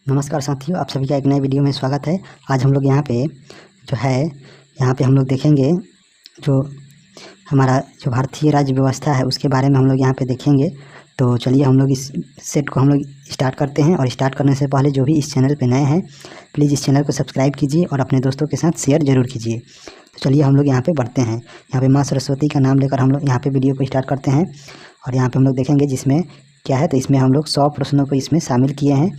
नमस्कार साथियों, आप सभी का एक नए वीडियो में स्वागत है। आज हम लोग यहाँ पे हम लोग देखेंगे जो हमारा जो भारतीय राज्य व्यवस्था है उसके बारे में हम लोग यहाँ पे देखेंगे। तो चलिए हम लोग इस सेट को हम लोग स्टार्ट करते हैं। और स्टार्ट करने से पहले जो भी इस चैनल पे नए हैं प्लीज़ इस चैनल को सब्सक्राइब कीजिए और अपने दोस्तों के साथ शेयर ज़रूर कीजिए। तो चलिए हम लोग यहाँ पे बढ़ते हैं। यहाँ पे माँ सरस्वती का नाम लेकर हम लोग यहाँ पे वीडियो को स्टार्ट करते हैं। और यहाँ पे हम लोग देखेंगे जिसमें क्या है, तो इसमें हम लोग 100 प्रश्नों को इसमें शामिल किए हैं,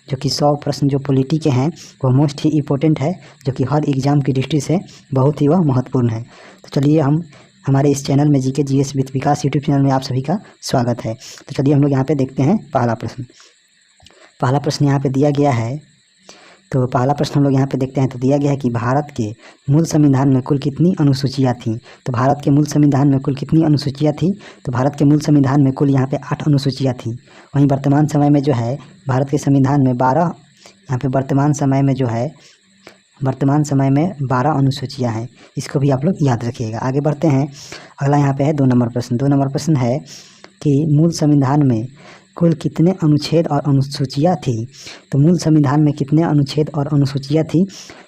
जो कि 100 प्रश्न जो पॉलिटी के हैं वो मोस्ट ही इम्पोर्टेंट है, जो कि हर एग्ज़ाम की दृष्टि से बहुत ही वह महत्वपूर्ण है। तो चलिए हम हमारे इस चैनल में GK GS with Vikas YouTube channel में आप सभी का स्वागत है। तो चलिए हम लोग यहाँ पे देखते हैं पहला प्रश्न यहाँ पे दिया गया है। तो पहला प्रश्न हम लोग यहाँ पे देखते हैं। तो दिया गया है कि भारत के मूल संविधान में कुल कितनी अनुसूचियाँ थीं। तो भारत के मूल संविधान में कुल कितनी अनुसूचियाँ थीं। तो भारत के मूल संविधान में कुल यहाँ पे 8 अनुसूचियाँ थीं। वहीं वर्तमान समय में जो है भारत के संविधान में 12 यहाँ पे वर्तमान समय में 12 अनुसूचियाँ हैं। इसको भी आप लोग याद रखिएगा। आगे बढ़ते हैं। अगला यहाँ पे है 2 नंबर प्रश्न। 2 नंबर प्रश्न है कि मूल संविधान में कुल कितने अनुच्छेद और अनुसूचियाँ थी। तो मूल संविधान में कितने अनुच्छेद और अनुसूचियाँ थी।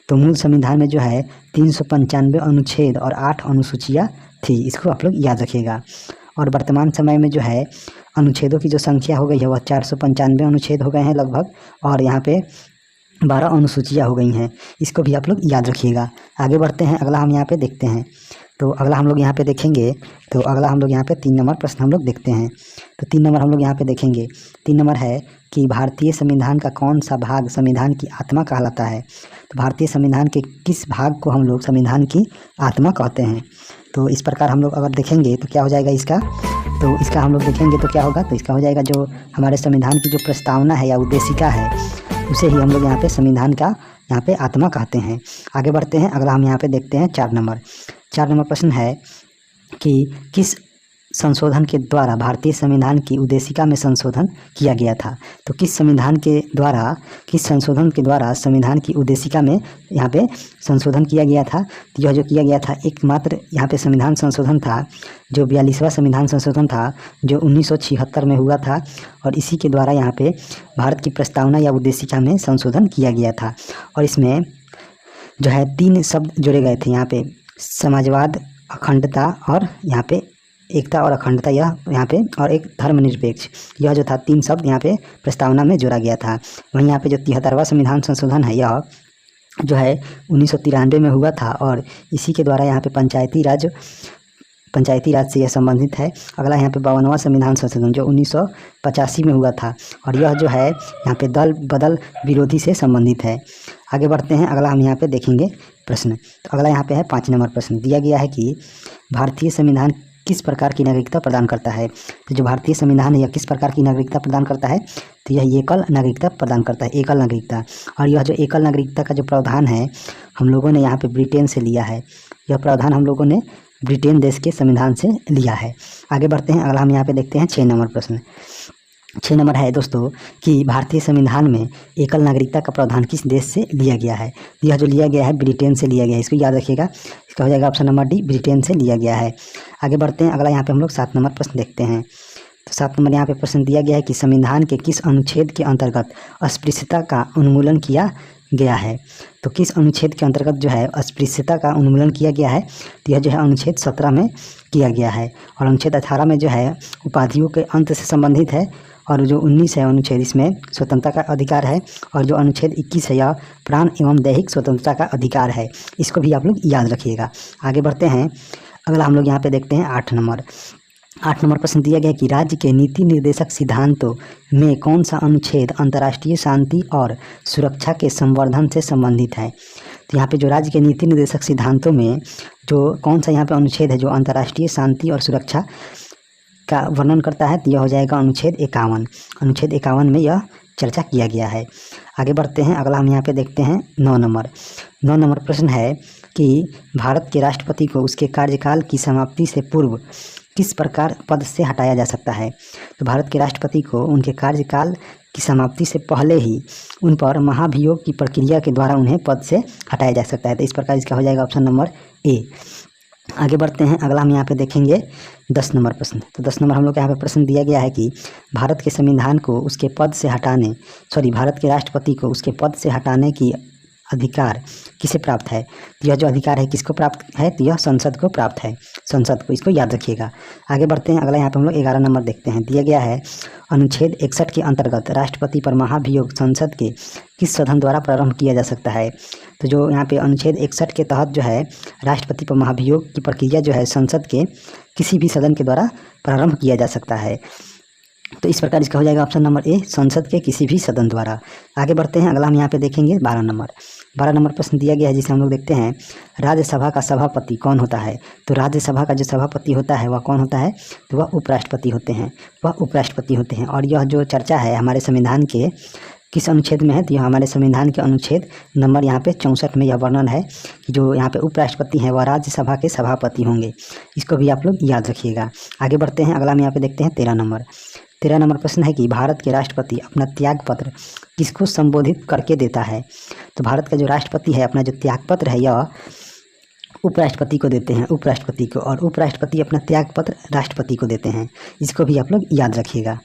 तो मूल संविधान में जो है 395 अनुच्छेद और 8 अनुसूचियाँ थी। इसको आप लोग याद रखिएगा। और वर्तमान समय में जो है अनुच्छेदों की जो संख्या हो गई है वह 495 अनुच्छेद हो गए हैं लगभग, और यहाँ पे 12 अनुसूचियाँ हो गई हैं। इसको भी आप लोग याद रखिएगा। आगे बढ़ते हैं। अगला हम यहाँ पे देखते हैं। तो अगला हम लोग यहाँ पे देखेंगे। तो अगला हम लोग यहाँ पे 3 नंबर प्रश्न हम लोग देखते हैं। तो 3 नंबर हम लोग यहाँ पे देखेंगे। 3 नंबर है कि भारतीय संविधान का कौन सा भाग संविधान की आत्मा कहलाता है। तो भारतीय संविधान के किस भाग को हम लोग संविधान की आत्मा कहते हैं। तो इस प्रकार हम लोग अगर देखेंगे तो क्या हो जाएगा इसका, तो इसका हम लोग देखेंगे तो क्या होगा, तो इसका हो जाएगा जो हमारे संविधान की जो प्रस्तावना है या उद्देशिका है उसे ही हम लोग यहाँ पे संविधान का यहाँ पे आत्मा कहते हैं। आगे बढ़ते हैं। अगला हम यहाँ पे देखते हैं 4 नंबर प्रश्न है कि किस संशोधन के द्वारा भारतीय संविधान की उद्देशिका में संशोधन किया गया था। तो किस संशोधन के द्वारा संविधान की उद्देशिका में यहाँ पे संशोधन किया गया था। तो यह जो किया गया था एकमात्र यहाँ पे संविधान संशोधन था जो 42वां संविधान संशोधन था, जो 1976 में हुआ था। और इसी के द्वारा यहाँ पे भारत की प्रस्तावना या उद्देशिका में संशोधन किया गया था। और इसमें जो है 3 शब्द जोड़े गए थे यहाँ पे, समाजवाद, अखंडता और यहाँ पे एकता और अखंडता, यह यहाँ पे और एक धर्मनिरपेक्ष, यह जो था 3 शब्द यहाँ पे प्रस्तावना में जोड़ा गया था। वहीं यहाँ पे जो 73वां संविधान संशोधन है यह जो है 1993 में हुआ था, और इसी के द्वारा यहाँ पे पंचायती राज से यह संबंधित है। अगला यहाँ पे 52वां संविधान संशोधन जो 1985 में हुआ था, और यह जो है यहाँ पे दल बदल विरोधी से संबंधित है। आगे बढ़ते हैं। अगला हम यहाँ पे देखेंगे प्रश्न। तो अगला यहाँ पे है 5 नंबर प्रश्न। दिया गया है कि भारतीय संविधान किस प्रकार की नागरिकता प्रदान करता है। तो जो भारतीय संविधान है यह किस प्रकार की नागरिकता प्रदान करता है। तो यह एकल नागरिकता प्रदान करता है, एकल नागरिकता। और यह जो एकल नागरिकता का जो प्रावधान है हम लोगों ने यहाँ पे ब्रिटेन से लिया है। यह प्रावधान हम लोगों ने ब्रिटेन देश के संविधान से लिया है। आगे बढ़ते हैं। अगला हम यहाँ पे देखते हैं 6 नंबर प्रश्न। 6 नंबर है दोस्तों कि भारतीय संविधान में एकल नागरिकता का प्रावधान किस देश से लिया गया है। यह जो लिया गया है ब्रिटेन से लिया गया है। इसको याद रखिएगा। इसका हो जाएगा ऑप्शन नंबर डी, ब्रिटेन से लिया गया है। आगे बढ़ते हैं। अगला यहाँ पे हम लोग 7 नंबर प्रश्न देखते हैं। तो 7 नंबर यहाँ पे प्रश्न दिया गया है कि संविधान के किस अनुच्छेद के अंतर्गत अस्पृश्यता का उन्मूलन किया गया है। तो किस अनुच्छेद के अंतर्गत जो है अस्पृश्यता का उन्मूलन किया गया है। तो यह जो है अनुच्छेद 17 में किया गया है। और अनुच्छेद 18 में जो है उपाधियों के अंत से संबंधित है। और जो 19 है अनुच्छेद इसमें स्वतंत्रता का अधिकार है। और जो अनुच्छेद 21 है यह प्राण एवं दैहिक स्वतंत्रता का अधिकार है। इसको भी आप लोग याद रखिएगा। आगे बढ़ते हैं। अगला हम लोग यहाँ पे देखते हैं 8 नंबर प्रश्न दिया गया कि राज्य के नीति निर्देशक सिद्धांतों में कौन सा अनुच्छेद अंतर्राष्ट्रीय शांति और सुरक्षा के संवर्धन से संबंधित है। तो यहाँ पे जो राज्य के नीति निर्देशक सिद्धांतों में जो कौन सा यहाँ पे अनुच्छेद है जो अंतर्राष्ट्रीय शांति और सुरक्षा का वर्णन करता है, तो यह हो जाएगा अनुच्छेद 51। अनुच्छेद 51 में यह चर्चा किया गया है। आगे बढ़ते हैं। अगला हम यहाँ पे देखते हैं 9 नंबर प्रश्न है कि भारत के राष्ट्रपति को उसके कार्यकाल की समाप्ति से पूर्व किस प्रकार पद से हटाया जा सकता है। तो भारत के राष्ट्रपति को उनके कार्यकाल की समाप्ति से पहले ही उन पर महाभियोग की प्रक्रिया के द्वारा उन्हें पद से हटाया जा सकता है। तो इस प्रकार इसका हो जाएगा ऑप्शन नंबर ए, आगे बढ़ते हैं, अगला हम यहाँ पे देखेंगे 10 नंबर प्रश्न। तो 10 नंबर हम लोग यहाँ पे प्रश्न दिया गया है कि भारत के संविधान को उसके पद से हटाने भारत के राष्ट्रपति को उसके पद से हटाने की अधिकार किसे प्राप्त है। तो यह जो अधिकार है किसको प्राप्त है, तो यह संसद को प्राप्त है, संसद को, इसको याद रखिएगा। आगे बढ़ते हैं, अगला यहाँ पे हम लोग 11 नंबर देखते हैं। दिया गया है अनुच्छेद 61 के अंतर्गत राष्ट्रपति पर महाभियोग संसद के किस सदन द्वारा प्रारंभ किया जा सकता है। तो जो यहाँ पे अनुच्छेद 61 के तहत जो है राष्ट्रपति पर महाभियोग की प्रक्रिया जो है संसद के किसी भी सदन के द्वारा प्रारंभ किया जा सकता है। तो इस प्रकार इसका हो जाएगा ऑप्शन नंबर ए, संसद के किसी भी सदन द्वारा। आगे बढ़ते हैं, अगला हम यहाँ पे देखेंगे 12 नंबर। 12 नंबर प्रश्न दिया गया है जिसे हम लोग देखते हैं राज्यसभा का सभापति कौन होता है। तो राज्यसभा का जो सभापति होता है वह कौन होता है, तो वह उपराष्ट्रपति होते हैं, वह उपराष्ट्रपति होते हैं। और यह जो चर्चा है हमारे संविधान के किस अनुच्छेद में है, तो यह हमारे संविधान के अनुच्छेद नंबर यहाँ पे 64 में यह वर्णन है कि जो यहाँ पे उपराष्ट्रपति हैं वह राज्यसभा के सभापति होंगे। इसको भी आप लोग याद रखिएगा। आगे बढ़ते हैं, अगला हम यहाँ पे देखते हैं 13 नंबर। 13 नंबर प्रश्न है कि भारत के राष्ट्रपति अपना त्याग पत्र किसको संबोधित करके देता है। तो भारत का जो राष्ट्रपति है अपना जो त्याग पत्र है यह उपराष्ट्रपति को देते हैं, उपराष्ट्रपति को, और उपराष्ट्रपति अपना त्याग पत्र राष्ट्रपति को देते हैं। इसको भी आप लोग याद रखिएगा।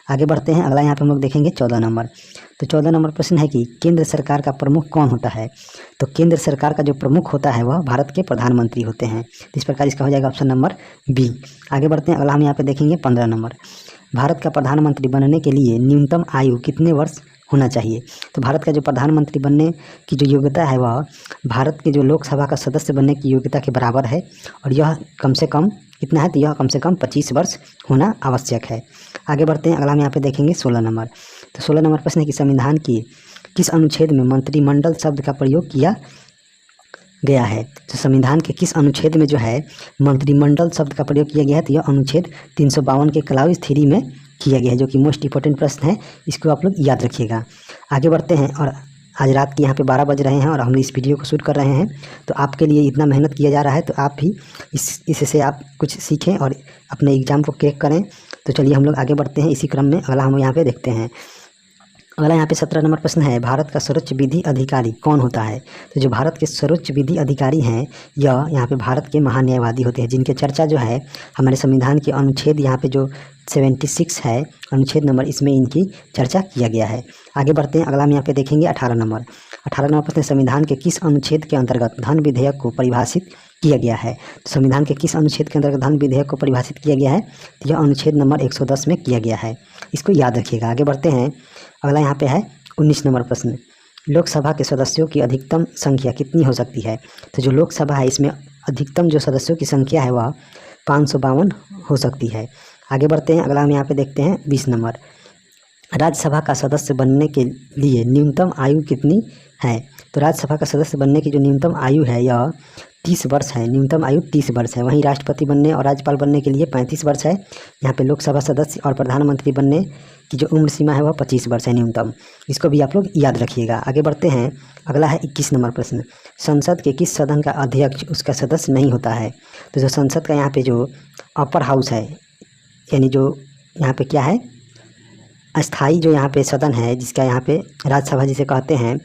आगे बढ़ते हैं, अगला यहाँ पे हम लोग देखेंगे 14 नंबर। तो 14 नंबर प्रश्न है कि केंद्र सरकार का प्रमुख कौन होता है। तो केंद्र सरकार का जो प्रमुख होता है वह भारत के प्रधानमंत्री होते हैं। इस प्रकार इसका हो जाएगा ऑप्शन नंबर बी। आगे बढ़ते हैं, अगला हम यहाँ पे देखेंगे 15 नंबर। भारत का प्रधानमंत्री बनने के लिए न्यूनतम आयु कितने वर्ष होना चाहिए। तो भारत का जो प्रधानमंत्री बनने की जो योग्यता है वह भारत के जो लोकसभा का सदस्य बनने की योग्यता के बराबर है, और यह कम से कम कितना है, तो यह कम से कम 25 वर्ष होना आवश्यक है। आगे बढ़ते हैं, अगला हम यहाँ पे देखेंगे 16 नंबर। तो 16 नंबर प्रश्न है कि संविधान की किस अनुच्छेद में मंत्रिमंडल शब्द का प्रयोग किया गया है। तो संविधान के किस अनुच्छेद में जो है मंत्रिमंडल शब्द का प्रयोग किया गया है, तो यह अनुच्छेद 352 के क्लॉज 3 में किया गया है, जो कि मोस्ट इंपॉर्टेंट प्रश्न है, इसको आप लोग याद रखिएगा। आगे बढ़ते हैं, और आज रात के यहाँ पे 12 बज रहे हैं और हम इस वीडियो को शूट कर रहे हैं, तो आपके लिए इतना मेहनत किया जा रहा है, तो आप भी इससे आप कुछ सीखें और अपने एग्ज़ाम को क्रैक करें। तो चलिए हम लोग आगे बढ़ते हैं इसी क्रम में। अगला हम यहाँ पे देखते हैं, अगला यहाँ पे 17 नंबर प्रश्न है भारत का सर्वोच्च विधि अधिकारी कौन होता है। तो जो भारत के सर्वोच्च विधि अधिकारी हैं यह यहाँ पे भारत के महान्यायवादी होते हैं, जिनके चर्चा जो है हमारे संविधान के अनुच्छेद यहाँ पे जो 76 है अनुच्छेद नंबर, इसमें इनकी चर्चा किया गया है। आगे बढ़ते हैं, अगला हम यहाँ पे देखेंगे 18 नंबर। 18 नंबर प्रश्न, संविधान के किस अनुच्छेद के अंतर्गत धन विधेयक को परिभाषित किया गया है। तो संविधान के किस अनुच्छेद के अंतर्गत धन विधेयक को परिभाषित किया गया है, तो यह अनुच्छेद नंबर 110 में किया गया है, इसको याद रखिएगा। आगे बढ़ते हैं, अगला यहाँ पे है 19 नंबर प्रश्न, लोकसभा के सदस्यों की अधिकतम संख्या कितनी हो सकती है। तो जो लोकसभा है इसमें अधिकतम जो सदस्यों की संख्या है वह 552 हो सकती है। आगे बढ़ते हैं, अगला हम यहाँ पे देखते हैं 20 नंबर, राज्यसभा का सदस्य बनने के लिए न्यूनतम आयु कितनी है। तो राज्यसभा का सदस्य बनने की जो न्यूनतम आयु है यह 30 वर्ष है, न्यूनतम आयु 30 वर्ष है। वहीं राष्ट्रपति बनने और राज्यपाल बनने के लिए 35 वर्ष है। यहाँ पे लोकसभा सदस्य और प्रधानमंत्री बनने की जो उम्र सीमा है वह 25 वर्ष है न्यूनतम, इसको भी आप लोग याद रखिएगा। आगे बढ़ते हैं, अगला है 21 नंबर प्रश्न, संसद के किस सदन का अध्यक्ष उसका सदस्य नहीं होता है। तो जो संसद का यहाँ पे जो अपर हाउस है, यानी जो यहाँ पे क्या है अस्थाई जो यहाँ पे सदन है, जिसका यहाँ पे राज्यसभा जिसे कहते हैं,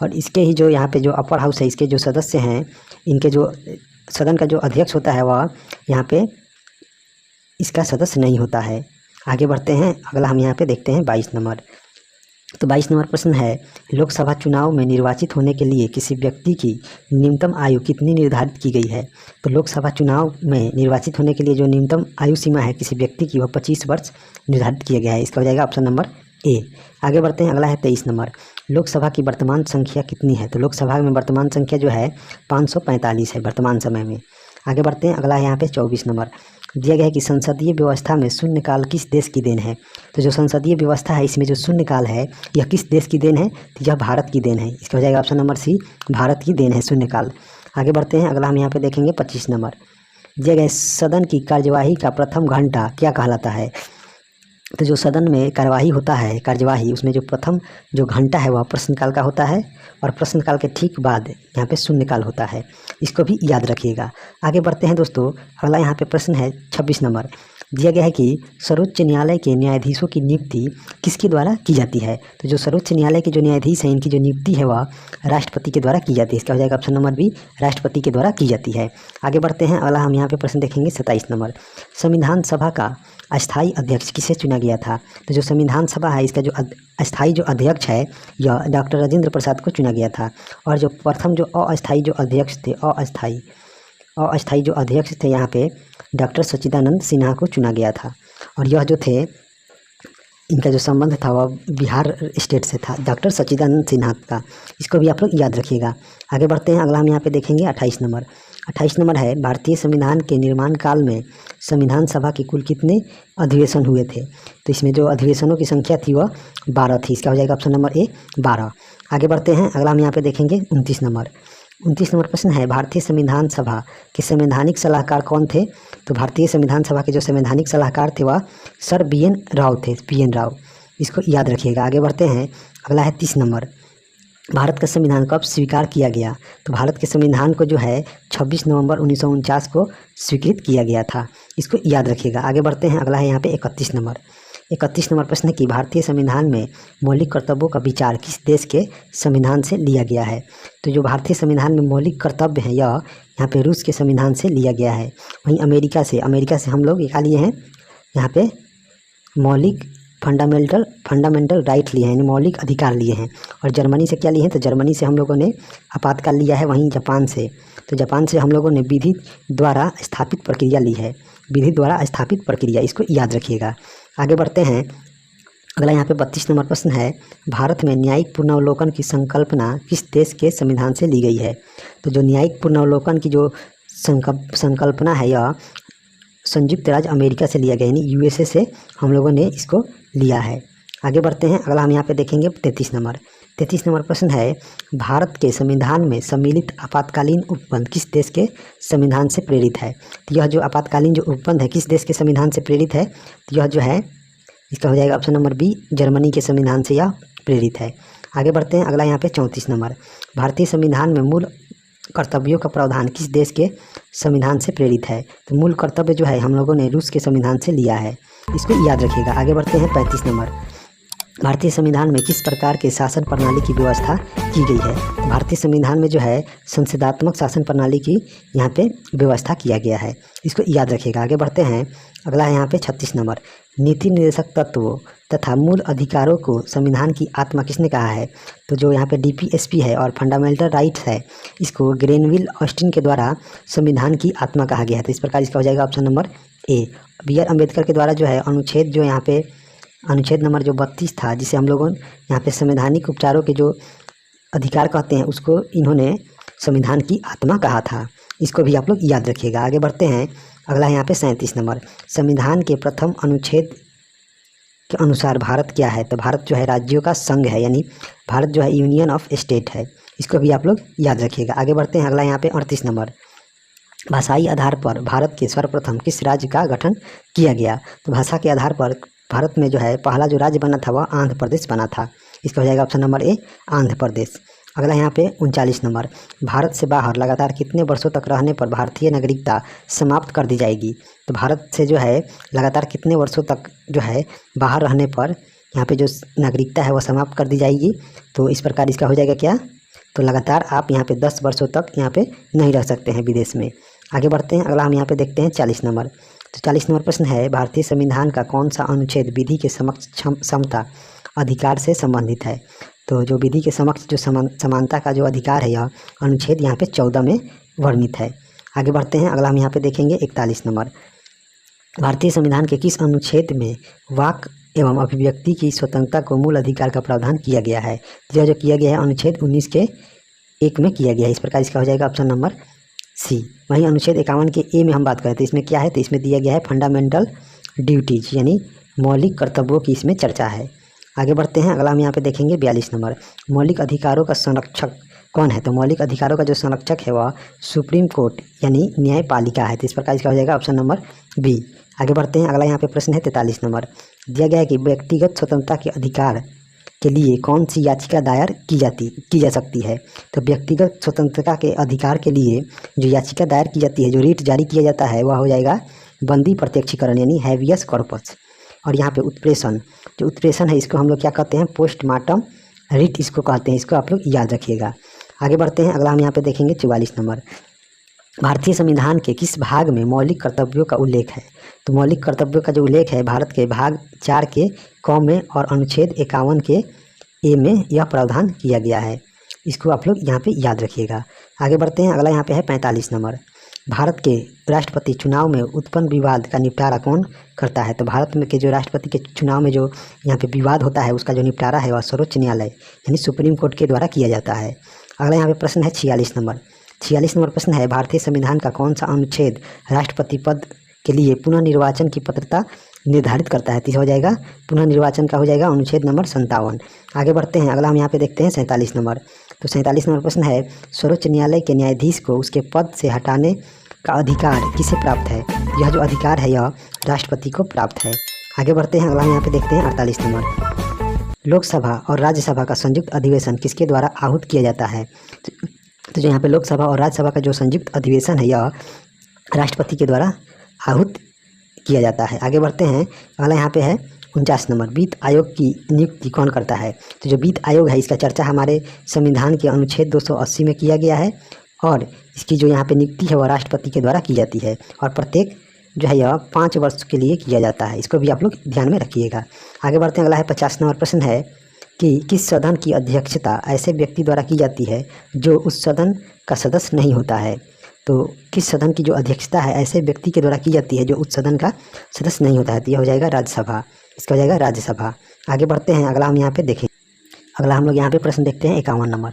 और इसके ही जो यहाँ पे जो अपर हाउस है इसके जो सदस्य हैं, इनके जो सदन का जो अध्यक्ष होता है वह यहाँ पे इसका सदस्य नहीं होता है। आगे बढ़ते हैं, अगला हम यहाँ पे देखते हैं 22 नंबर। तो 22 नंबर प्रश्न है लोकसभा चुनाव में निर्वाचित होने के लिए किसी व्यक्ति की न्यूनतम आयु कितनी निर्धारित की गई है। तो लोकसभा चुनाव में निर्वाचित होने के लिए जो न्यूनतम आयु सीमा है किसी व्यक्ति की वह 25 वर्ष निर्धारित किया गया है, इसका हो जाएगा ऑप्शन नंबर ए। आगे बढ़ते हैं, अगला है 23 नंबर, लोकसभा की वर्तमान संख्या कितनी है। तो लोकसभा में वर्तमान संख्या जो है 545 है वर्तमान समय में। आगे बढ़ते हैं, अगला है यहाँ पे 24 नंबर, दिया गया है कि संसदीय व्यवस्था में शून्यकाल किस देश की देन है। तो जो संसदीय व्यवस्था है इसमें जो शून्यकाल है यह किस देश की देन है, तो यह भारत की देन है, इसका हो जाएगा ऑप्शन नंबर सी, भारत की देन है शून्यकाल। आगे बढ़ते हैं, अगला हम यहाँ पे देखेंगे 25 नंबर, दिया गया सदन की कार्यवाही का प्रथम घंटा क्या कहलाता है। तो जो सदन में कार्यवाही होता है कार्यवाही, उसमें जो प्रथम जो घंटा है वह प्रश्नकाल का होता है, और प्रश्नकाल के ठीक बाद यहाँ पे शून्यकाल होता है, इसको भी याद रखिएगा। आगे बढ़ते हैं दोस्तों, अगला यहाँ पे प्रश्न है 26 नंबर, दिया गया है कि सर्वोच्च न्यायालय के न्यायाधीशों की नियुक्ति किसके द्वारा की जाती है। तो जो सर्वोच्च न्यायालय के जो न्यायाधीश हैं इनकी जो नियुक्ति है वह राष्ट्रपति के द्वारा की जाती है। इसका हो जाएगा ऑप्शन नंबर बी, राष्ट्रपति के द्वारा की जाती है। आगे बढ़ते हैं, अगला हम यहाँ पे प्रश्न देखेंगे 27 नंबर। संविधान सभा का अस्थायी अध्यक्ष किसे चुना गया था। तो जो संविधान सभा है इसका जो अस्थायी जो अध्यक्ष है यह डॉक्टर राजेंद्र प्रसाद को चुना गया था। और जो प्रथम जो अस्थायी जो अध्यक्ष थे अस्थायी जो अध्यक्ष थे यहाँ पे डॉक्टर सच्चिदानंद सिन्हा को चुना गया था। और यह जो थे इनका जो संबंध था वह बिहार स्टेट से था, डॉक्टर सच्चिदानंद सिन्हा का। इसको भी आप लोग याद रखिएगा। आगे बढ़ते हैं, अगला हम यहाँ पे देखेंगे 28 नंबर। 28 नंबर है, भारतीय संविधान के निर्माण काल में संविधान सभा के कुल कितने अधिवेशन हुए थे। तो इसमें जो अधिवेशनों की संख्या थी वह 12 थी। इसका हो जाएगा ऑप्शन नंबर ए 12। आगे बढ़ते हैं, अगला हम यहाँ पे देखेंगे 29 नंबर। 29 नंबर प्रश्न है, भारतीय संविधान सभा के संवैधानिक सलाहकार कौन थे। तो भारतीय संविधान सभा के जो संवैधानिक सलाहकार थे वह सर BN राव थे, BN राव। इसको याद रखिएगा। आगे बढ़ते हैं, अगला है 30 नंबर। भारत का संविधान कब स्वीकार किया गया। तो भारत के संविधान को जो है 26 नवंबर 1949 को स्वीकृत किया गया था। इसको याद रखिएगा। आगे बढ़ते हैं, अगला है यहाँ पे 31 नंबर। 31 नंबर प्रश्न है कि भारतीय संविधान में मौलिक कर्तव्यों का विचार किस देश के संविधान से लिया गया है। तो जो भारतीय संविधान में मौलिक कर्तव्य है यह यहाँ पे रूस के संविधान से लिया गया है। वहीं अमेरिका से हम लोग क्या लिए हैं, यहाँ पे मौलिक फंडामेंटल राइट लिए हैं, यानी मौलिक अधिकार लिए हैं। और जर्मनी से क्या लिए हैं, तो जर्मनी से हम लोगों ने आपातकाल लिया है। वहीं जापान से हम लोगों ने विधि द्वारा स्थापित प्रक्रिया ली है, विधि द्वारा स्थापित प्रक्रिया। इसको याद रखिएगा। आगे बढ़ते हैं, अगला यहाँ पे 32 नंबर प्रश्न है, भारत में न्यायिक पुनर्वलोकन की संकल्पना किस देश के संविधान से ली गई है। तो जो न्यायिक पुनर्वलोकन की जो संकल्पना है यह संयुक्त राज्य अमेरिका से लिया गया, यानी USA से हम लोगों ने इसको लिया है। आगे बढ़ते हैं, अगला हम यहाँ पे देखेंगे 33 नंबर। 33 नंबर प्रश्न है, भारत के संविधान में सम्मिलित आपातकालीन उपबंध किस देश के संविधान से प्रेरित है। तो यह जो आपातकालीन जो उपबंध है किस देश के संविधान से प्रेरित है। तो यह जो है इसका हो जाएगा ऑप्शन नंबर बी, जर्मनी के संविधान से यह प्रेरित है। आगे बढ़ते हैं, अगला यहाँ पे 34 नंबर। भारतीय संविधान में मूल कर्तव्यों का प्रावधान किस देश के संविधान से प्रेरित है। तो मूल कर्तव्य जो है हम लोगों ने रूस के संविधान से लिया है। इसको याद रखिएगा। आगे बढ़ते हैं 35 नंबर। भारतीय संविधान में किस प्रकार के शासन प्रणाली की व्यवस्था की गई है। तो भारतीय संविधान में जो है संसदात्मक शासन प्रणाली की यहाँ पे व्यवस्था किया गया है। इसको याद रखिएगा। आगे बढ़ते हैं, अगला है यहाँ पे 36 नंबर। नीति निर्देशक तत्वों तथा मूल अधिकारों को संविधान की आत्मा किसने कहा है। तो जो यहाँ पे DPSP है और फंडामेंटल राइट्स है इसको ग्रेनविल ऑस्टिन के द्वारा संविधान की आत्मा कहा गया है। तो इस प्रकार इसका हो जाएगा option number A. BR Ambedkar के द्वारा जो है अनुच्छेद नंबर जो 32 था, जिसे हम लोगों यहाँ पे संवैधानिक उपचारों के जो अधिकार कहते हैं उसको इन्होंने संविधान की आत्मा कहा था। इसको भी आप लोग याद रखिएगा। आगे बढ़ते हैं, अगला है यहाँ पे 37 नंबर। संविधान के प्रथम अनुच्छेद के अनुसार भारत क्या है। तो भारत जो है राज्यों का संघ है, यानी भारत जो है यूनियन ऑफ स्टेट है। इसको भी आप लोग याद रखिएगा। आगे बढ़ते हैं, अगला यहाँ पे 38 नंबर। भाषाई आधार पर भारत के सर्वप्रथम किस राज्य का गठन किया गया। तो भाषा के आधार पर भारत में जो है पहला जो राज्य बना था वह आंध्र प्रदेश बना था। इसका हो जाएगा option number A, Andhra Pradesh. अगला यहाँ पे 39 नंबर। भारत से बाहर लगातार कितने वर्षों तक रहने पर भारतीय नागरिकता समाप्त कर दी जाएगी। तो भारत से जो है लगातार कितने वर्षों तक जो है बाहर रहने पर यहाँ पे जो नागरिकता है वह समाप्त कर दी जाएगी। तो इस प्रकार इसका हो जाएगा क्या, तो लगातार आप यहाँ पे 10 वर्षों तक यहाँ पे नहीं रह सकते हैं विदेश में। आगे बढ़ते हैं, अगला हम यहाँ पे देखते हैं 40 नंबर। तो 40 नंबर प्रश्न है, भारतीय संविधान का कौन सा अनुच्छेद विधि के समक्ष समता अधिकार से संबंधित है। तो जो विधि के समक्ष जो समानता का जो अधिकार है यह अनुच्छेद यहाँ पे 14 में वर्णित है। आगे बढ़ते हैं, अगला हम यहाँ पे देखेंगे 41 नंबर। भारतीय संविधान के किस अनुच्छेद में वाक एवं अभिव्यक्ति की स्वतंत्रता को मूल अधिकार का प्रावधान किया गया है। जो किया गया है अनुच्छेद 19 के 1 में किया गया है। इस प्रकार इसका हो जाएगा ऑप्शन नंबर सी। वहीं अनुच्छेद 51 के ए में हम बात करें तो इसमें क्या है, तो इसमें दिया गया है फंडामेंटल ड्यूटीज, यानी मौलिक कर्तव्यों की इसमें चर्चा है। आगे बढ़ते हैं, अगला हम यहाँ पे देखेंगे 42 नंबर। मौलिक अधिकारों का संरक्षक कौन है। तो मौलिक अधिकारों का जो संरक्षक है वह सुप्रीम कोर्ट यानी न्यायपालिका है। तो इस प्रकार इसका हो जाएगा ऑप्शन नंबर बी। आगे बढ़ते हैं, अगला यहाँ पे प्रश्न है 43 नंबर। दिया गया है कि व्यक्तिगत स्वतंत्रता के अधिकार के लिए कौन सी याचिका दायर की जा सकती है। तो व्यक्तिगत स्वतंत्रता के अधिकार के लिए जो याचिका दायर की जाती है, जो रिट जारी किया जाता है वह हो जाएगा बंदी प्रत्यक्षीकरण यानी हैवियस कॉर्पस। और यहाँ पे उत्प्रेषण, जो उत्प्रेषण है इसको हम लोग क्या कहते हैं, पोस्टमार्टम रिट इसको कहते हैं। इसको आप लोग याद रखिएगा। आगे बढ़ते हैं, अगला हम यहाँ पे देखेंगे 44 नंबर। भारतीय संविधान के किस भाग में मौलिक कर्तव्यों का उल्लेख है? तो मौलिक कर्तव्यों का जो उल्लेख है भारत के भाग 4 के क में और अनुच्छेद 51 के ए में यह प्रावधान किया गया है। इसको आप लोग यहाँ पे याद रखिएगा। आगे बढ़ते हैं, अगला यहाँ पे है 45 नंबर। भारत के राष्ट्रपति चुनाव में उत्पन्न विवाद का निपटारा कौन करता है? तो भारत में के जो राष्ट्रपति के चुनाव में जो यहाँ पे विवाद होता है उसका जो निपटारा है वह सर्वोच्च न्यायालय यानी सुप्रीम कोर्ट के द्वारा किया जाता है। अगला यहाँ पे प्रश्न है 46 नंबर। 46 नंबर प्रश्न है, भारतीय संविधान का कौन सा अनुच्छेद राष्ट्रपति पद के लिए पुनः निर्वाचन की पात्रता निर्धारित करता है? तो हो जाएगा पुनः निर्वाचन का हो जाएगा अनुच्छेद नंबर 57। आगे बढ़ते हैं, अगला हम यहाँ पे देखते हैं 47 नंबर। तो 47 नंबर प्रश्न है, सर्वोच्च न्यायालय के न्यायाधीश को उसके पद से हटाने का अधिकार किसे प्राप्त है? यह जो अधिकार है यह राष्ट्रपति को प्राप्त है। आगे बढ़ते हैं, अगला हम यहाँ पे देखते हैं 48 नंबर। लोकसभा और राज्यसभा का संयुक्त अधिवेशन किसके द्वारा आहूत किया जाता है? तो जो यहाँ पे लोकसभा और राज्यसभा का जो संयुक्त अधिवेशन है यह राष्ट्रपति के द्वारा आहूत किया जाता है। आगे बढ़ते हैं, अगला यहाँ पे है 49 नंबर। वित्त आयोग की नियुक्ति कौन करता है? तो जो वित्त आयोग है इसका चर्चा हमारे संविधान के अनुच्छेद 280 में किया गया है और इसकी जो यहाँ पे नियुक्ति है वह राष्ट्रपति के द्वारा की जाती है और प्रत्येक जो है यह 5 वर्ष के लिए किया जाता है। इसको भी आप लोग ध्यान में रखिएगा। आगे बढ़ते हैं, अगला है 50 नंबर प्रश्न है कि किस सदन की अध्यक्षता ऐसे व्यक्ति द्वारा की जाती है जो उस सदन का सदस्य नहीं होता है? तो किस सदन की जो अध्यक्षता है ऐसे व्यक्ति के द्वारा की जाती है जो उस सदन का सदस्य नहीं होता है? तो यह हो जाएगा राज्यसभा। इसका हो जाएगा राज्यसभा। आगे बढ़ते हैं, अगला हम यहाँ पे देखें, अगला हम लोग यहाँ पे प्रश्न देखते हैं 51 नंबर।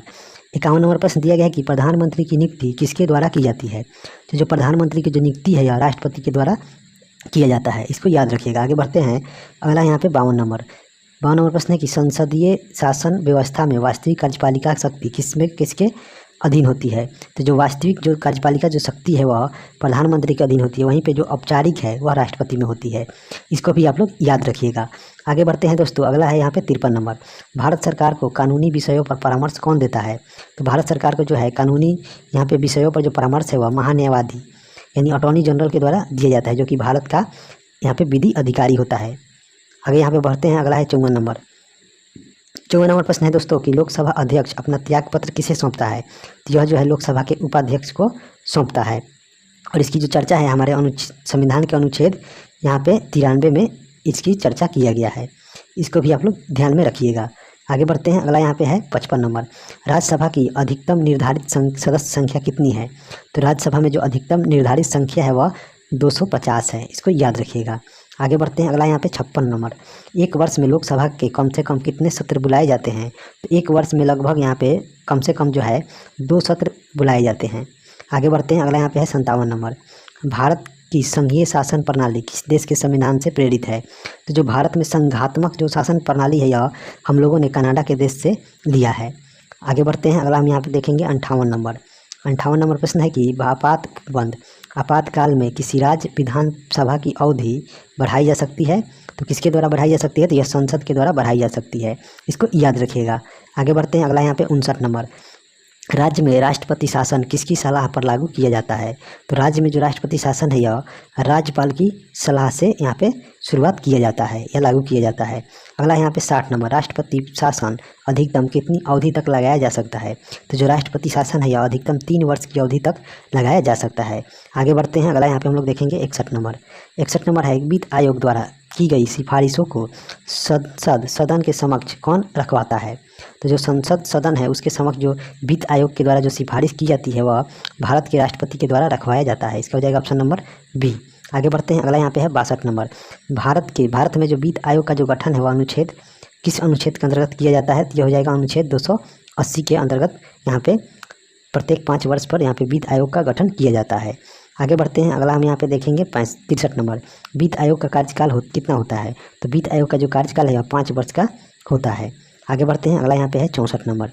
51 नंबर प्रश्न दिया गया है कि प्रधानमंत्री की नियुक्ति किसके द्वारा की जाती है? तो जो प्रधानमंत्री की जो नियुक्ति है यह राष्ट्रपति के द्वारा किया जाता है। इसको याद रखिएगा। आगे बढ़ते हैं, अगला यहाँ पे 52 नंबर। 52 नंबर प्रश्न है कि संसदीय शासन व्यवस्था में वास्तविक कार्यपालिका शक्ति किसके अधीन होती है? तो जो वास्तविक जो कार्यपालिका जो शक्ति है वह प्रधानमंत्री के अधीन होती है, वहीं पे जो औपचारिक है वह राष्ट्रपति में होती है। इसको भी आप लोग याद रखिएगा। आगे बढ़ते हैं दोस्तों, अगला है यहाँ पे 53 नंबर। भारत सरकार को कानूनी विषयों पर परामर्श कौन देता है? तो भारत सरकार को जो है कानूनी यहाँ पे विषयों पर जो परामर्श है वह महान्यायवादी यानी अटॉर्नी जनरल के द्वारा दिया जाता है, जो कि भारत का यहाँ पे विधि अधिकारी होता है। आगे यहाँ पे बढ़ते हैं, अगला है 54 नंबर। 54 नंबर प्रश्न है दोस्तों कि लोकसभा अध्यक्ष अपना त्यागपत्र किसे सौंपता है? तो यह जो है लोकसभा के उपाध्यक्ष को सौंपता है और इसकी जो चर्चा है हमारे संविधान के अनुच्छेद यहाँ पे 93 में इसकी चर्चा किया गया है। इसको भी आप लोग ध्यान में रखिएगा। आगे बढ़ते हैं, अगला यहाँ पे है 55 नंबर। राज्यसभा की अधिकतम निर्धारित सदस्य संख्या कितनी है? तो राज्यसभा में जो अधिकतम निर्धारित संख्या है वह 250 है। इसको याद रखिएगा। आगे बढ़ते हैं, अगला यहाँ पे 56 नंबर। एक वर्ष में लोकसभा के कम से कम कितने सत्र बुलाए जाते हैं? तो एक वर्ष में लगभग यहाँ पे कम से कम जो है 2 सत्र बुलाए जाते हैं। आगे बढ़ते हैं, अगला यहाँ पे है 57 नंबर। भारत की संघीय शासन प्रणाली किस देश के संविधान से प्रेरित है? तो जो भारत में संघात्मक जो शासन प्रणाली है यह हम लोगों ने कनाडा के देश से लिया है। आगे बढ़ते हैं, अगला हम यहाँ पे देखेंगे 58 नंबर। 58 नंबर प्रश्न है कि आपातकाल में किसी राज्य विधानसभा की अवधि बढ़ाई जा सकती है? तो किसके द्वारा बढ़ाई जा सकती है? तो यह संसद के द्वारा बढ़ाई जा सकती है। इसको याद रखिएगा। आगे बढ़ते हैं, अगला यहाँ पे 59 नंबर। राज्य में राष्ट्रपति शासन किसकी सलाह पर लागू किया जाता है? तो राज्य में जो राष्ट्रपति शासन है यह राज्यपाल की सलाह से यहाँ पे शुरुआत किया जाता है या लागू किया जाता है। अगला यहाँ पे 60 नंबर। राष्ट्रपति शासन अधिकतम कितनी अवधि तक लगाया जा सकता है? तो जो राष्ट्रपति शासन है यह अधिकतम 3 वर्ष की अवधि तक लगाया जा सकता है। आगे बढ़ते हैं, अगला यहाँ पे हम लोग देखेंगे 61 नंबर। 61 नंबर है वित्त आयोग द्वारा की गई सिफारिशों को सदन के समक्ष कौन रखवाता है? तो जो संसद सदन है उसके समक्ष जो वित्त आयोग के द्वारा जो सिफारिश की जाती है वह भारत के राष्ट्रपति के द्वारा रखवाया जाता है। इसका हो जाएगा ऑप्शन नंबर बी। आगे बढ़ते हैं, अगला यहाँ पे है 62 नंबर। भारत में जो वित्त आयोग का जो गठन है वह किस अनुच्छेद के अंतर्गत किया जाता है? तो यह हो जाएगा अनुच्छेद 280 के अंतर्गत यहाँ पे प्रत्येक 5 वर्ष पर यहाँ पे वित्त आयोग का गठन किया जाता है। आगे बढ़ते हैं, अगला हम यहाँ पे देखेंगे 63 नंबर। वित्त आयोग का कार्यकाल कितना होता है? तो वित्त आयोग का जो कार्यकाल है 5 वर्ष का होता है। आगे बढ़ते हैं, अगला यहाँ पे है 64 नंबर।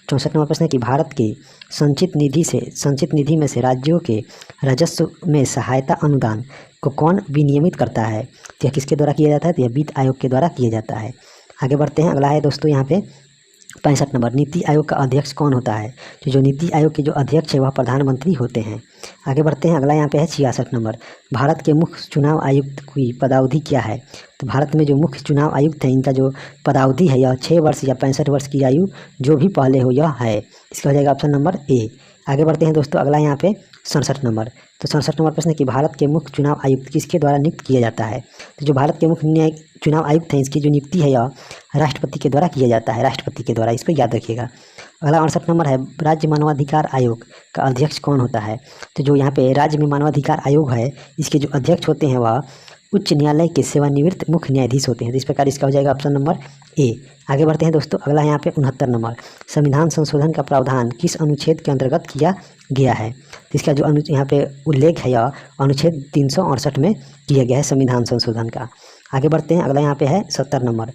64 नंबर प्रश्न है कि भारत के संचित निधि में से राज्यों के राजस्व में सहायता अनुदान को कौन विनियमित करता है? तो यह किसके द्वारा किया जाता है? तो यह वित्त आयोग के द्वारा किया जाता है। आगे बढ़ते हैं, अगला है दोस्तों यहाँ पे 65 नंबर, नीति आयोग का अध्यक्ष कौन होता है? तो जो नीति आयोग के जो अध्यक्ष है वह प्रधानमंत्री होते हैं। आगे बढ़ते हैं, अगला यहाँ पे है 66 नंबर, भारत के मुख्य चुनाव आयुक्त की पदावधि क्या है? तो भारत में जो मुख्य चुनाव आयुक्त हैं इनका जो पदावधि है यह 6 वर्ष या 65 वर्ष की आयु जो भी पहले हो यह है। इसका हो जाएगा ऑप्शन नंबर ए। आगे बढ़ते हैं दोस्तों, अगला यहाँ पे 67 नंबर। तो 67 नंबर प्रश्न है कि भारत के मुख्य चुनाव आयुक्त किसके द्वारा नियुक्त किया जाता है? तो जो भारत के मुख्य चुनाव आयुक्त हैं इसकी जो नियुक्ति है यह राष्ट्रपति के द्वारा किया जाता है, राष्ट्रपति के द्वारा, इसको याद रखिएगा। अगला 68 नंबर है, राज्य मानवाधिकार आयोग का अध्यक्ष कौन होता है? तो जो यहाँ पे राज्य में मानवाधिकार आयोग है इसके जो अध्यक्ष होते हैं वह उच्च न्यायालय के सेवानिवृत्त मुख्य न्यायाधीश होते हैं। तो इस प्रकार इसका हो जाएगा ऑप्शन नंबर ए। आगे बढ़ते हैं दोस्तों, अगला यहाँ पे 69 नंबर, संविधान संशोधन का प्रावधान किस अनुच्छेद के अंतर्गत किया गया है? तो इसका जो यहाँ पे उल्लेख है यह अनुच्छेद 368 में किया गया है संविधान संशोधन का। आगे बढ़ते हैं, अगला यहाँ पे है 70 नंबर,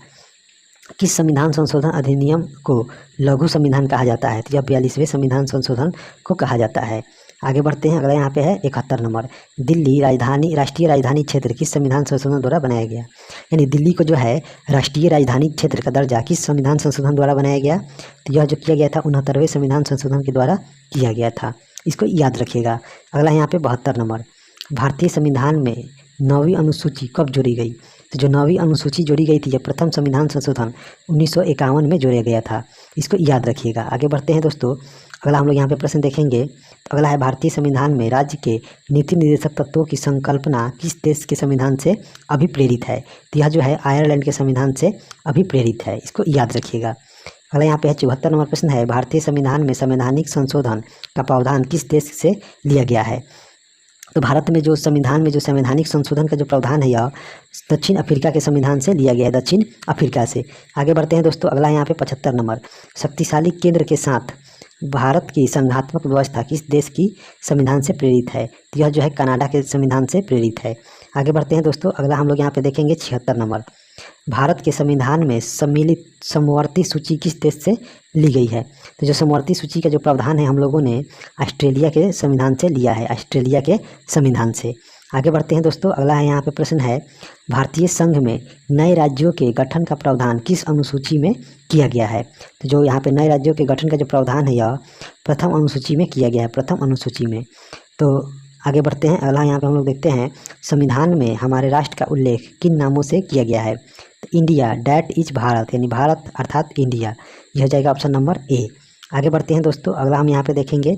किस संविधान संशोधन अधिनियम को लघु संविधान कहा जाता है? तो यह 42वें संविधान संशोधन को कहा जाता है। आगे बढ़ते हैं, अगला यहाँ पे है 71 नंबर, दिल्ली राष्ट्रीय राजधानी क्षेत्र किस संविधान संशोधन द्वारा बनाया गया? यानी दिल्ली को जो है राष्ट्रीय राजधानी क्षेत्र का दर्जा किस संविधान संशोधन द्वारा बनाया गया? तो यह जो किया गया था 69वें संविधान संशोधन के द्वारा किया गया था, इसको याद रखिएगा। अगला यहाँ पे 72 नंबर, भारतीय संविधान में 9वीं अनुसूची कब जोड़ी गई? तो जो 9वीं अनुसूची जोड़ी गई थी यह प्रथम संविधान संशोधन 1951 में जोड़ा गया था, इसको याद रखिएगा। आगे बढ़ते हैं दोस्तों, अगला हम लोग यहाँ पे प्रश्न देखेंगे। तो अगला है, भारतीय संविधान में राज्य के नीति निर्देशक तत्वों की संकल्पना किस देश के संविधान से अभिप्रेरित है? तो यह जो है आयरलैंड के संविधान से अभिप्रेरित है, इसको याद रखिएगा। अगला यहाँ पे है 74 नंबर प्रश्न है, भारतीय संविधान में संवैधानिक संशोधन का प्रावधान किस देश से लिया गया है? तो भारत में जो संविधान में जो संवैधानिक संशोधन का जो प्रावधान है यह दक्षिण अफ्रीका के संविधान से लिया गया है, दक्षिण अफ्रीका से। आगे बढ़ते हैं दोस्तों, अगला यहाँ पे 75 नंबर, शक्तिशाली केंद्र के साथ भारत की संघात्मक व्यवस्था किस देश की संविधान से प्रेरित है? तो यह जो है कनाडा के संविधान से प्रेरित है। आगे बढ़ते हैं दोस्तों, अगला हम लोग यहाँ पे देखेंगे 76 नंबर, भारत के संविधान में सम्मिलित समवर्ती सूची किस देश से ली गई है? तो जो समवर्ती सूची का जो प्रावधान है हम लोगों ने ऑस्ट्रेलिया के संविधान से लिया है, ऑस्ट्रेलिया के संविधान से। आगे बढ़ते हैं दोस्तों, अगला है यहाँ पे प्रश्न है, भारतीय संघ में नए राज्यों के गठन का प्रावधान किस अनुसूची में किया गया है? तो जो यहाँ पे नए राज्यों के गठन का जो प्रावधान है यह प्रथम अनुसूची में किया गया है, प्रथम अनुसूची में। तो आगे बढ़ते हैं, अगला यहाँ पे हम लोग देखते हैं, संविधान में हमारे राष्ट्र का उल्लेख किन नामों से किया गया है? तो इंडिया, डैट इज भारत, यानी भारत अर्थात इंडिया, यह हो जाएगा ऑप्शन नंबर ए। आगे बढ़ते हैं दोस्तों, अगला हम यहाँ पे देखेंगे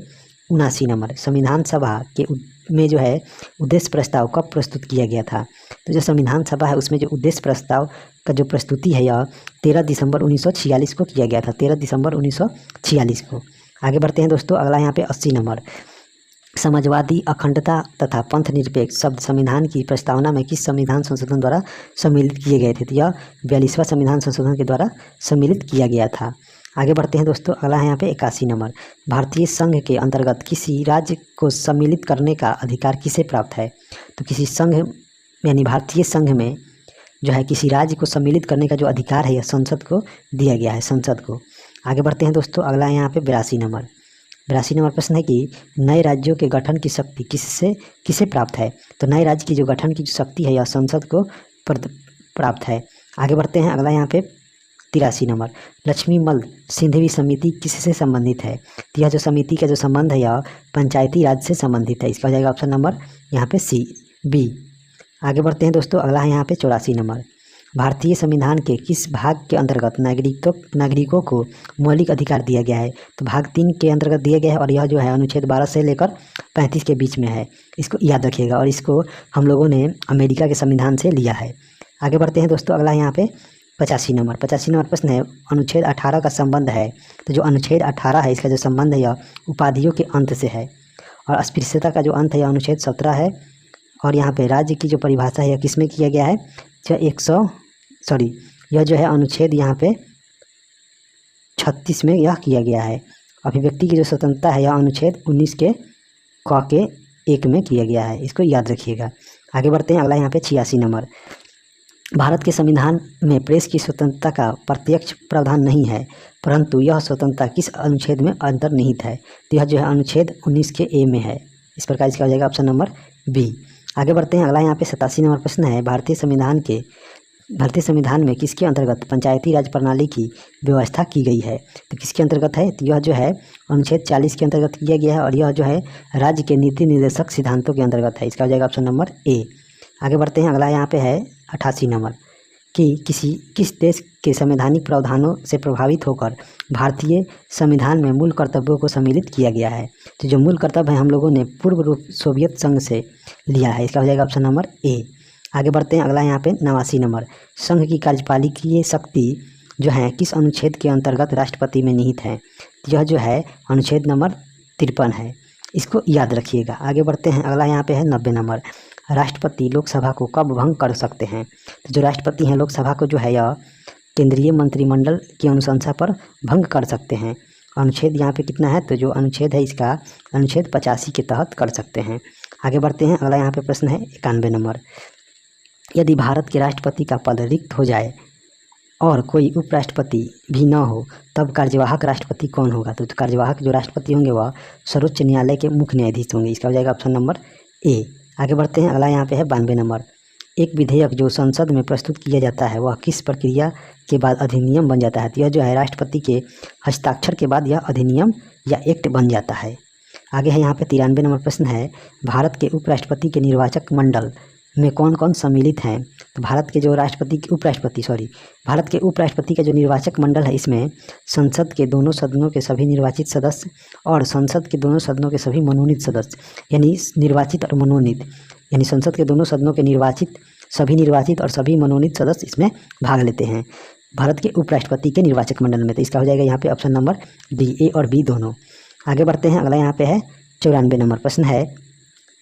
79 नंबर, संविधान सभा के में जो है उद्देश्य प्रस्ताव कब प्रस्तुत किया गया था? तो जो संविधान सभा है उसमें जो उद्देश्य प्रस्ताव का जो प्रस्तुति है यह 13 दिसंबर 1946 को किया गया था, 13 दिसंबर 1946 को। आगे बढ़ते हैं दोस्तों, अगला यहाँ पे 80 नंबर, समाजवादी, अखंडता तथा पंथ निरपेक्ष शब्द संविधान की प्रस्तावना में किस संविधान संशोधन द्वारा सम्मिलित किए गए थे? तो यह 42वां संविधान संशोधन के द्वारा सम्मिलित किया गया था। आगे बढ़ते हैं दोस्तों, अगला है यहाँ पे 81 नंबर, भारतीय संघ के अंतर्गत किसी राज्य को सम्मिलित करने का अधिकार किसे प्राप्त है? तो किसी संघ यानी भारतीय संघ में जो है किसी राज्य को सम्मिलित करने का जो अधिकार है यह संसद को दिया गया है, संसद को। आगे बढ़ते हैं दोस्तों, अगला है यहाँ पे 82 नंबर, 82 नंबर प्रश्न है कि नए राज्यों के गठन की शक्ति किसे प्राप्त है? तो नए राज्य की जो गठन की जो शक्ति है यह संसद को प्राप्त है। आगे बढ़ते हैं, अगला यहाँ पे 83 नंबर, लक्ष्मीमल सिंधवी समिति किससे संबंधित है? तो यह जो समिति का जो संबंध है यह पंचायती राज से संबंधित है, इसका हो जाएगा ऑप्शन नंबर यहाँ पे सी, बी। आगे बढ़ते हैं दोस्तों, अगला है यहाँ पे 84 नंबर, भारतीय संविधान के किस भाग के अंतर्गत नागरिकों को मौलिक अधिकार दिया गया है? तो भाग 3 के अंतर्गत दिया गया है और यह जो है अनुच्छेद 12 से लेकर 35 के बीच में है, इसको याद रखिएगा। और इसको हम लोगों ने अमेरिका के संविधान से लिया है। आगे बढ़ते हैं दोस्तों, अगला यहाँ पे 85 नंबर प्रश्न है, अनुच्छेद 18 का संबंध है। तो जो अनुच्छेद 18 है इसका जो संबंध है यह उपाधियों के अंत से है, और अस्पृश्यता का जो अंत है यह अनुच्छेद 17 है। और यहाँ पे राज्य की जो परिभाषा है यह किस में किया गया है? यह जो है अनुच्छेद यहाँ पे 36 में यह किया गया है। अभिव्यक्ति की जो स्वतंत्रता है यह अनुच्छेद 19 के क के 1 में किया गया है, इसको याद रखिएगा। आगे बढ़ते हैं, अगला यहाँ पे 86 नंबर, भारत के संविधान में प्रेस की स्वतंत्रता का प्रत्यक्ष प्रावधान नहीं है, परंतु यह स्वतंत्रता किस अनुच्छेद में अंतर्निहित है? तो यह जो है अनुच्छेद 19 के ए में है, इस प्रकार इसका हो जाएगा ऑप्शन नंबर बी। आगे बढ़ते हैं, अगला यहाँ पे 87 नंबर प्रश्न है, भारतीय संविधान के भारतीय संविधान में किसके अंतर्गत पंचायती राज प्रणाली की व्यवस्था की गई है? तो किसके अंतर्गत है? तो यह जो है अनुच्छेद 40 के अंतर्गत किया गया है और यह जो है राज्य के नीति निर्देशक सिद्धांतों के अंतर्गत है। इसका हो जाएगा ऑप्शन नंबर ए। आगे बढ़ते हैं, अगला यहाँ पे है 88 नंबर कि किस देश के संवैधानिक प्रावधानों से प्रभावित होकर भारतीय संविधान में मूल कर्तव्यों को सम्मिलित किया गया है? तो जो मूल कर्तव्य है हम लोगों ने पूर्व रूप सोवियत संघ से लिया है। इसका हो जाएगा ऑप्शन नंबर ए। आगे बढ़ते हैं, अगला यहाँ पे 89 नंबर संघ की कार्यपालिकीय शक्ति जो है किस अनुच्छेद के अंतर्गत राष्ट्रपति में निहित है? यह जो है अनुच्छेद नंबर 53 है, इसको याद रखिएगा। आगे बढ़ते हैं, अगला यहाँ पे है 90 नंबर राष्ट्रपति लोकसभा को कब भंग कर सकते हैं? तो जो राष्ट्रपति हैं लोकसभा को जो है यह केंद्रीय मंत्रिमंडल की अनुशंसा पर भंग कर सकते हैं। अनुच्छेद यहाँ पे कितना है? तो जो अनुच्छेद है इसका अनुच्छेद 85 के तहत कर सकते हैं। आगे बढ़ते हैं, अगला यहाँ पे प्रश्न है 91 नंबर यदि भारत के राष्ट्रपति का पद रिक्त हो जाए और कोई उपराष्ट्रपति भी न हो तब कार्यवाहक राष्ट्रपति कौन होगा? तो कार्यवाहक जो राष्ट्रपति होंगे वह सर्वोच्च न्यायालय के मुख्य न्यायाधीश होंगे। इसका हो जाएगा ऑप्शन नंबर ए। आगे बढ़ते हैं, अगला यहाँ पे है 92 नंबर एक विधेयक जो संसद में प्रस्तुत किया जाता है वह किस प्रक्रिया के बाद अधिनियम बन जाता है? तो यह जो है राष्ट्रपति के हस्ताक्षर के बाद यह अधिनियम या एक्ट बन जाता है। आगे है यहाँ पे 93 नंबर प्रश्न है भारत के उपराष्ट्रपति के निर्वाचक मंडल में कौन कौन सम्मिलित हैं? तो भारत के जो भारत के उपराष्ट्रपति का जो निर्वाचक मंडल है इसमें संसद के दोनों सदनों के सभी निर्वाचित सदस्य और संसद के दोनों सदनों के सभी मनोनीत सदस्य यानी निर्वाचित और मनोनीत यानी संसद के दोनों सदनों के सभी निर्वाचित और सभी मनोनीत सदस्य इसमें भाग लेते हैं भारत के उपराष्ट्रपति के निर्वाचक मंडल में। तो इसका हो जाएगा यहाँ पे ऑप्शन नंबर डी, ए और बी दोनों। आगे बढ़ते हैं, अगला यहाँ पे है 94 नंबर प्रश्न है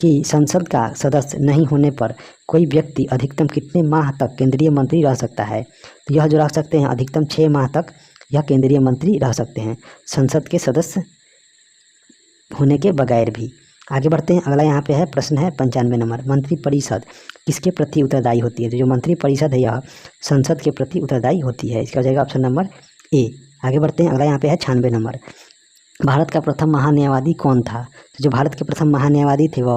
कि संसद का सदस्य नहीं होने पर कोई व्यक्ति अधिकतम कितने माह तक केंद्रीय मंत्री रह सकता है? तो यह जो रह सकते हैं अधिकतम 6 माह तक यह केंद्रीय मंत्री रह सकते हैं संसद के सदस्य होने के बगैर भी। आगे बढ़ते हैं, अगला यहाँ पे है प्रश्न है 95 नंबर मंत्रिपरिषद किसके प्रति उत्तरदायी होती है? तो जो मंत्रिपरिषद है यह संसद के प्रति उत्तरदायी होती है। इसका हो जाएगा ऑप्शन नंबर ए। आगे बढ़ते हैं, अगला यहाँ पे है 96 नंबर भारत का प्रथम महान्यायवादी कौन था? तो जो भारत के प्रथम महान्यायवादी थे वो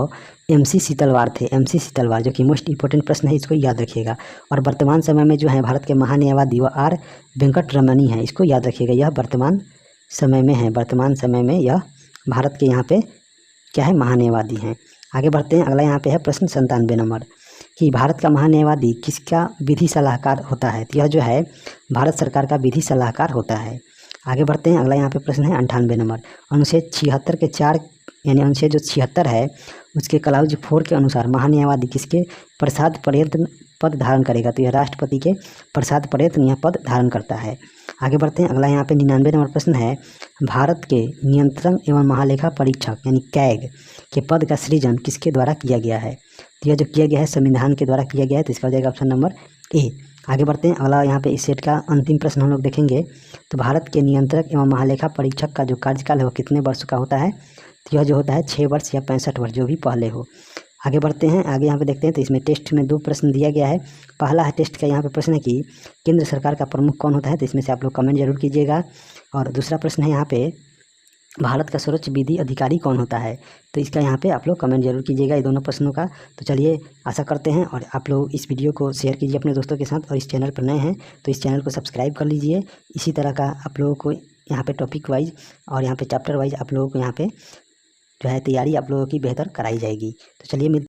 MC सीतलवार थे। MC सीतलवार जो कि मोस्ट इंपॉर्टेंट प्रश्न है, इसको याद रखिएगा। और वर्तमान समय में जो है भारत के महान्यायवादी वो R वेंकटरमणी हैं, इसको याद रखिएगा। यह वर्तमान समय में है, वर्तमान समय में यह भारत के यहाँ पे क्या है महान्यायवादी हैं। आगे बढ़ते हैं, अगला यहाँ पे है प्रश्न 97 नंबर कि भारत का महान्यायवादी किसका विधि सलाहकार होता है? तो यह जो है भारत सरकार का विधि सलाहकार होता है। आगे बढ़ते हैं, अगला यहाँ पे प्रश्न है 98 नंबर अनुच्छेद 76 के 4 यानी अनुच्छेद जो 76 है उसके क्लाउज 4 के अनुसार महान्यायवादी किसके प्रसाद पर्यंत पद धारण करेगा? तो यह राष्ट्रपति के प्रसाद पर्यंत यह पद धारण करता है। आगे बढ़ते हैं, अगला यहाँ पे 99 नंबर प्रश्न है भारत के नियंत्रण एवं महालेखा परीक्षक यानी कैग के पद का सृजन किसके द्वारा किया गया है? तो यह जो किया गया है संविधान के द्वारा किया गया है। तो इसका हो जाएगा ऑप्शन नंबर ए। आगे बढ़ते हैं, अगला यहाँ पे इस सेट का अंतिम प्रश्न हम लोग देखेंगे। तो भारत के नियंत्रक एवं महालेखा परीक्षक का जो कार्यकाल है वो कितने वर्ष का होता है? तो यह जो होता है 6 वर्ष या 65 वर्ष, जो भी पहले हो। आगे बढ़ते हैं, आगे यहाँ पे देखते हैं। तो इसमें टेस्ट में 2 प्रश्न दिया गया है। पहला है टेस्ट का यहाँ पे प्रश्न है कि केंद्र सरकार का प्रमुख कौन होता है? तो इसमें से आप लोग कमेंट जरूर कीजिएगा। और दूसरा प्रश्न है यहाँ पे भारत का सर्वोच्च विधि अधिकारी कौन होता है? तो इसका यहाँ पे आप लोग कमेंट जरूर कीजिएगा ये दोनों प्रश्नों का। तो चलिए आशा करते हैं और आप लोग इस वीडियो को शेयर कीजिए अपने दोस्तों के साथ। और इस चैनल पर नए हैं तो इस चैनल को सब्सक्राइब कर लीजिए। इसी तरह का आप लोगों को यहाँ पे टॉपिक वाइज और यहाँ पे चैप्टर वाइज आप लोगों को यहाँ पे जो है तैयारी आप लोगों की बेहतर कराई जाएगी। तो चलिए